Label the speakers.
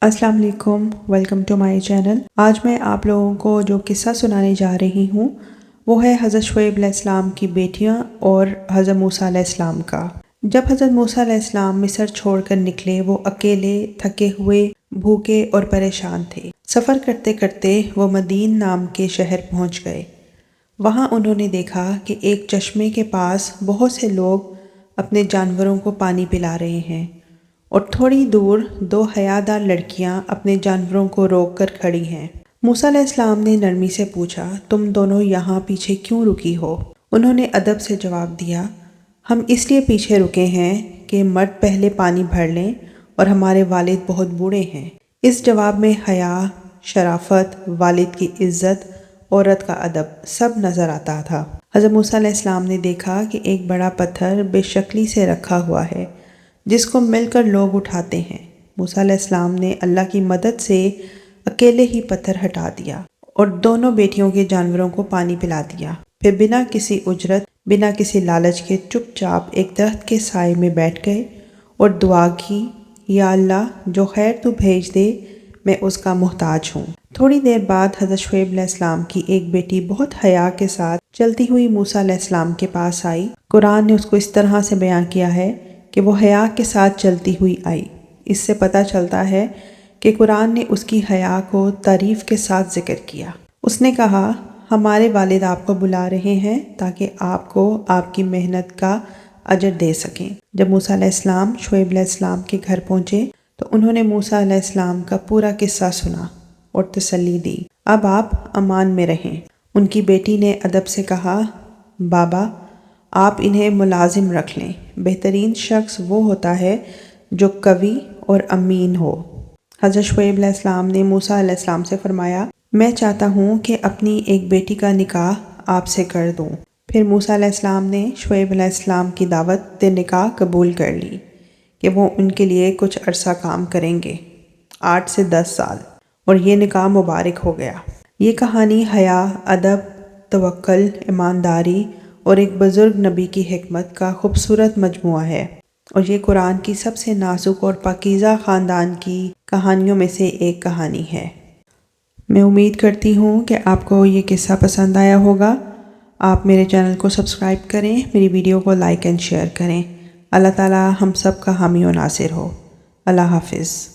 Speaker 1: अस्सलाम वालेकुम, welcome to my channel. आज मैं आप लोगों को जो किस्सा सुनाने जा रही हूँ वो है हज़रत शुएब अलैहिस्सलाम की बेटियाँ और हज़रत मूसा अलैहिस्सलाम का। जब हज़रत मूसा अलैहिस्सलाम मिस्र छोड़कर निकले, वो अकेले, थके हुए, भूखे और परेशान थे। सफ़र करते करते वो मदीन नाम के शहर पहुँच गए। वहाँ उन्होंने देखा कि एक चश्मे के पास बहुत से लोग अपने जानवरों को पानी पिला रहे हैं और थोड़ी दूर दो हयादार लड़कियां अपने जानवरों को रोक कर खड़ी हैं। मूसा अलैहिस्सलाम ने नरमी से पूछा, तुम दोनों यहाँ पीछे क्यों रुकी हो? उन्होंने अदब से जवाब दिया, हम इसलिए पीछे रुके हैं कि मर्द पहले पानी भर लें और हमारे वालिद बहुत बूढ़े हैं। इस जवाब में हया, शराफत, वालिद की इज्जत, औरत का अदब सब नज़र आता था। हज़रत मूसा अलैहिस्सलाम ने देखा कि एक बड़ा पत्थर बेशक्ली से रखा हुआ है जिसको मिलकर लोग उठाते हैं। मूसा अलैहिस्सलाम ने अल्लाह की मदद से अकेले ही पत्थर हटा दिया और दोनों बेटियों के जानवरों को पानी पिला दिया। फिर बिना किसी उजरत, बिना किसी लालच के चुपचाप एक दरख्त के साए में बैठ गए और दुआ की, या अल्लाह, जो खैर तू भेज दे मैं उसका मोहताज हूँ। थोड़ी देर बाद हज़रत शुएब अलैहिस्सलाम की एक बेटी बहुत हया के साथ चलती हुई मूसा अलैहिस्सलाम के पास आई। कुरान ने उसको इस तरह से बयान किया है कि वो हया के साथ चलती हुई आई। इससे पता चलता है कि कुरान ने उसकी हया को तारीफ़ के साथ ज़िक्र किया। उसने कहा, हमारे वालिद आपको बुला रहे हैं ताकि आपको आपकी मेहनत का अजर दे सकें। जब मूसा अलैहिस्सलाम शुएब अलैहिस्सलाम के घर पहुँचे तो उन्होंने मूसा अलैहिस्सलाम का पूरा किस्सा सुना और तसल्ली दी। अब आप अमान में रहें। उनकी बेटी ने अदब से कहा, बाबा, आप इन्हें मुलाजिम रख लें। बेहतरीन शख्स वो होता है जो कवि और अमीन हो। हज़रत शुएब अलैहिस्सलाम ने मूसा अलैहिस्सलाम से फरमाया, मैं चाहता हूँ कि अपनी एक बेटी का निकाह आपसे कर दूँ। फिर मूसा अलैहिस्सलाम ने शुएब अलैहिस्सलाम की दावत निकाह कबूल कर ली कि वो उनके लिए कुछ अरसा काम करेंगे, 8 से 10 साल, और ये निकाह मुबारक हो गया। ये कहानी हया, अदब, तवक्कुल, ईमानदारी और एक बुज़ुर्ग नबी की हिकमत का खूबसूरत मजमुआ है और ये कुरान की सबसे नाजुक और पाकीज़ा ख़ानदान की कहानियों में से एक कहानी है। मैं उम्मीद करती हूँ कि आपको ये किस्सा पसंद आया होगा। आप मेरे चैनल को सब्सक्राइब करें, मेरी वीडियो को लाइक एंड शेयर करें। अल्लाह ताला हम सब का हामी और नासिर हो। अल्लाह हाफिज़।